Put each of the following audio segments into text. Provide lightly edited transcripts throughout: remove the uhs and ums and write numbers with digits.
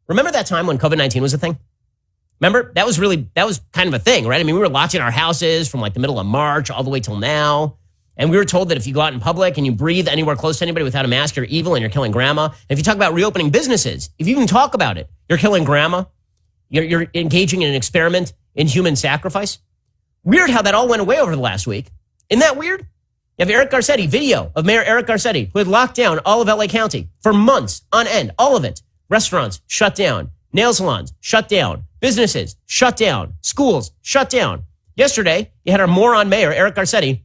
Remember that time when COVID-19 was a thing? Remember? That was kind of a thing, right? I mean, we were locked in our houses from like the middle of March all the way till now. And we were told that if you go out in public and you breathe anywhere close to anybody without a mask, you're evil and you're killing grandma. And if you talk about reopening businesses, if you even talk about it, you're killing grandma. You're engaging in an experiment in human sacrifice. Weird how that all went away over the last week. Isn't that weird? You have Eric Garcetti, video of Mayor Eric Garcetti, who had locked down all of LA County for months on end, all of it. Restaurants shut down, nail salons shut down, businesses shut down, schools shut down. Yesterday, you had our moron mayor, Eric Garcetti,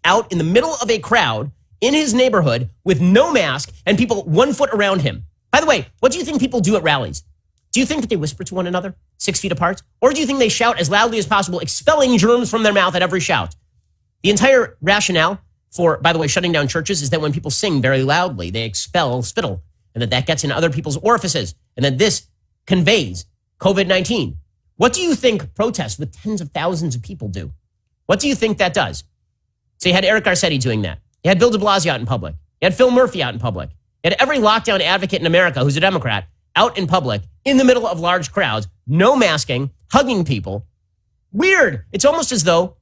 out in the middle of a crowd in his neighborhood with no mask and people 1 foot around him. By the way, what do you think people do at rallies? Do you think that they whisper to one another 6 feet apart? Or do you think they shout as loudly as possible, expelling germs from their mouth at every shout? The entire rationale for, by the way, shutting down churches is that when people sing very loudly, they expel spittle, and that gets in other people's orifices, and that this conveys COVID-19. What do you think protests with tens of thousands of people do? What do you think that does? So you had Eric Garcetti doing that. You had Bill de Blasio out in public. You had Phil Murphy out in public. You had every lockdown advocate in America who's a Democrat out in public in the middle of large crowds, no masking, hugging people. Weird. It's almost as though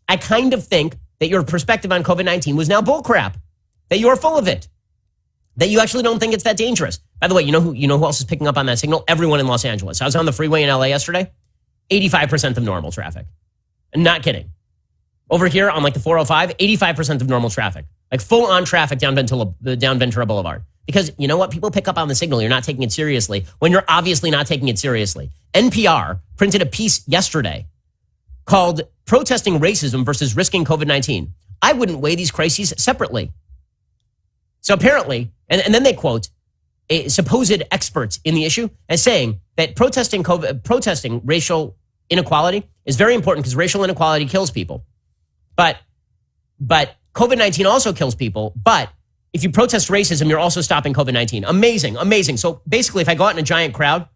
I kind of think that your perspective on COVID-19 was now bullcrap, that you are full of it, that you actually don't think it's that dangerous. By the way, you know who else is picking up on that signal? Everyone in Los Angeles. I was on the freeway in LA yesterday. 85% of normal traffic. I'm not kidding. Over here on like the 405, 85% of normal traffic, like full on traffic down Ventura Boulevard. Because you know what? People pick up on the signal. You're not taking it seriously when you're obviously not taking it seriously. NPR printed a piece yesterday called Protesting Racism versus Risking COVID-19. I wouldn't weigh these crises separately. So apparently, and then they quote a supposed expert in the issue as saying that protesting racial inequality is very important because racial inequality kills people. But COVID-19 also kills people. But if you protest racism, you're also stopping COVID-19. Amazing, amazing. So basically, if I go out in a giant crowd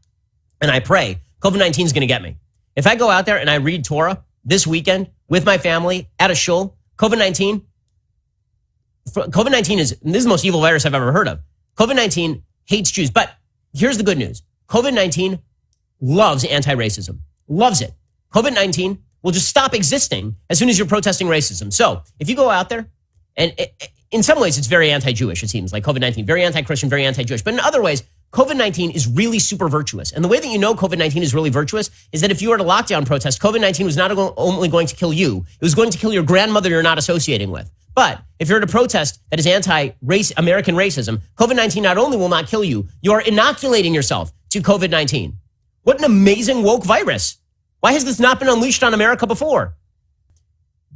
and I pray, COVID-19 is going to get me. If I go out there and I read Torah this weekend with my family at a shul, COVID-19 is the most evil virus I've ever heard of. COVID-19 hates Jews. But here's the good news. COVID-19 loves anti-racism, loves it. COVID-19 will just stop existing as soon as you're protesting racism. So if you go out there, and in some ways it's very anti-Jewish, it seems like COVID-19, very anti-Christian, very anti-Jewish. But in other ways, COVID-19 is really super virtuous. And the way that you know COVID-19 is really virtuous is that if you were at a lockdown protest, COVID-19 was not only going to kill you, it was going to kill your grandmother you're not associating with. But if you're at a protest that is anti-American racism, COVID-19 not only will not kill you, you are inoculating yourself to COVID-19. What an amazing woke virus. Why has this not been unleashed on America before?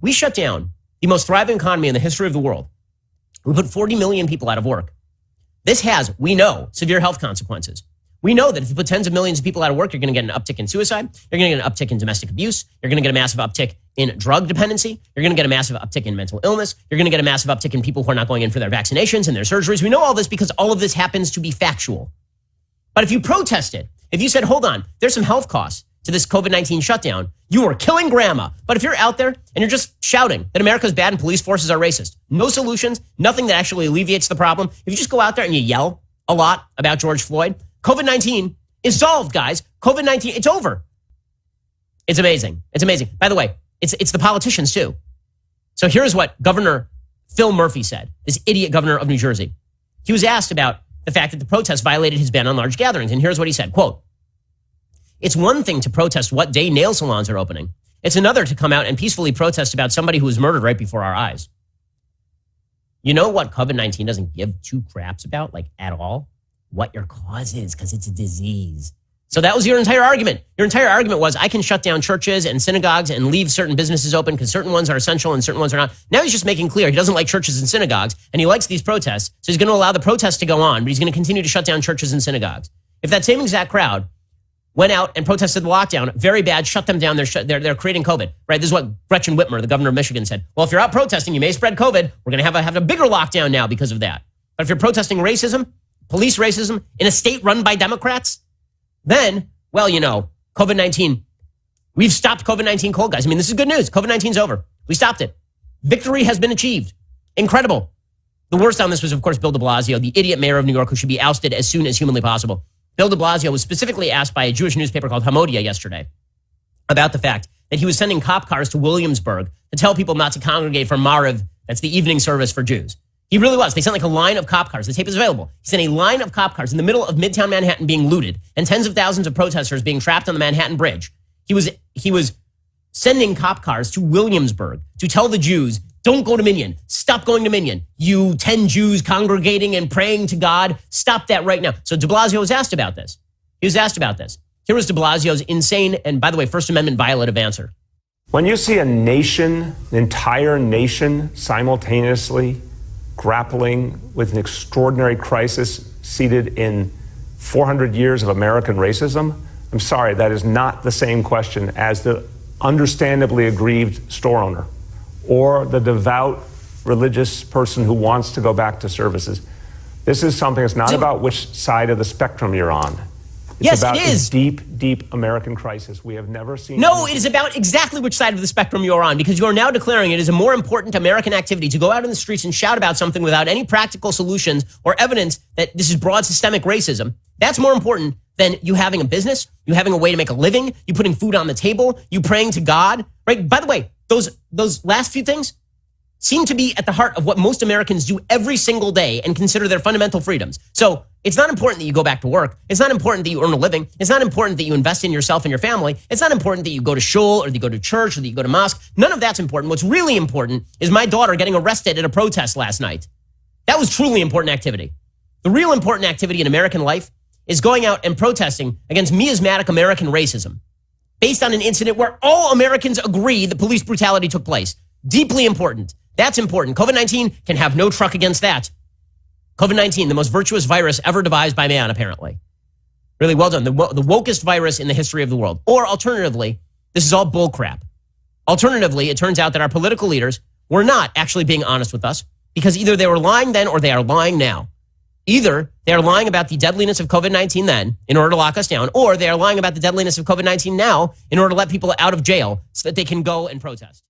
We shut down the most thriving economy in the history of the world. We put 40 million people out of work. This has, we know, severe health consequences. We know that if you put tens of millions of people out of work, you're going to get an uptick in suicide. You're going to get an uptick in domestic abuse. You're going to get a massive uptick in drug dependency. You're going to get a massive uptick in mental illness. You're going to get a massive uptick in people who are not going in for their vaccinations and their surgeries. We know all this because all of this happens to be factual. But if you protested, if you said, hold on, there's some health costs to this COVID-19 shutdown, you are killing grandma. But if you're out there and you're just shouting that America's bad and police forces are racist, no solutions, nothing that actually alleviates the problem. If you just go out there and you yell a lot about George Floyd, COVID-19 is solved, guys. COVID-19, it's over. It's amazing. It's amazing. By the way, it's the politicians too. So here's what Governor Phil Murphy said, this idiot governor of New Jersey. He was asked about the fact that the protests violated his ban on large gatherings. And here's what he said, quote, "It's one thing to protest what day nail salons are opening. It's another to come out and peacefully protest about somebody who was murdered right before our eyes." You know what COVID-19 doesn't give two craps about, like at all? What your cause is, because it's a disease. So that was your entire argument. Your entire argument was, I can shut down churches and synagogues and leave certain businesses open because certain ones are essential and certain ones are not. Now he's just making clear he doesn't like churches and synagogues and he likes these protests. So he's going to allow the protests to go on, but he's going to continue to shut down churches and synagogues. If that same exact crowd went out and protested the lockdown, very bad, shut them down, they're creating COVID, right? This is what Gretchen Whitmer, the governor of Michigan, said. Well, if you're out protesting, you may spread COVID. We're going to have a bigger lockdown now because of that. But if you're protesting racism, police racism in a state run by Democrats, then, well, you know, COVID-19, we've stopped COVID-19 cold, guys. I mean, this is good news. COVID-19's over. We stopped it. Victory has been achieved. Incredible. The worst on this was, of course, Bill de Blasio, the idiot mayor of New York, who should be ousted as soon as humanly possible. Bill de Blasio was specifically asked by a Jewish newspaper called Hamodia yesterday about the fact that he was sending cop cars to Williamsburg to tell people not to congregate for Mariv, that's the evening service for Jews. He really was. They sent like a line of cop cars. The tape is available. He sent a line of cop cars in the middle of Midtown Manhattan being looted and tens of thousands of protesters being trapped on the Manhattan Bridge. He was sending cop cars to Williamsburg to tell the Jews, don't go to Minyan. Stop going to Minyan. You 10 Jews congregating and praying to God, stop that right now. So de Blasio was asked about this. He was asked about this. Here was de Blasio's insane and, by the way, First Amendment violative answer. When you see a nation, an entire nation, simultaneously grappling with an extraordinary crisis seated in 400 years of American racism, I'm sorry, that is not the same question as the understandably aggrieved store owner or the devout religious person who wants to go back to services. This is something that's not about which side of the spectrum you're on. It's about it is. A deep, deep American crisis we have never seen. No, it is about exactly which side of the spectrum you're on, because you are now declaring it is a more important American activity to go out in the streets and shout about something without any practical solutions or evidence that this is broad systemic racism. That's more important than you having a business, you having a way to make a living, you putting food on the table, you praying to God, right? By the way, those last few things seem to be at the heart of what most Americans do every single day and consider their fundamental freedoms. So it's not important that you go back to work. It's not important that you earn a living. It's not important that you invest in yourself and your family. It's not important that you go to shul or that you go to church or that you go to mosque. None of that's important. What's really important is my daughter getting arrested at a protest last night. That was truly important activity. The real important activity in American life is going out and protesting against miasmatic American racism based on an incident where all Americans agree that police brutality took place. Deeply important. That's important. COVID-19 can have no truck against that. COVID-19, the most virtuous virus ever devised by man, apparently. Really well done. The wokest virus in the history of the world. Or alternatively, this is all bullcrap. Alternatively, it turns out that our political leaders were not actually being honest with us because either they were lying then or they are lying now. Either they are lying about the deadliness of COVID-19 then in order to lock us down, or they are lying about the deadliness of COVID-19 now in order to let people out of jail so that they can go and protest.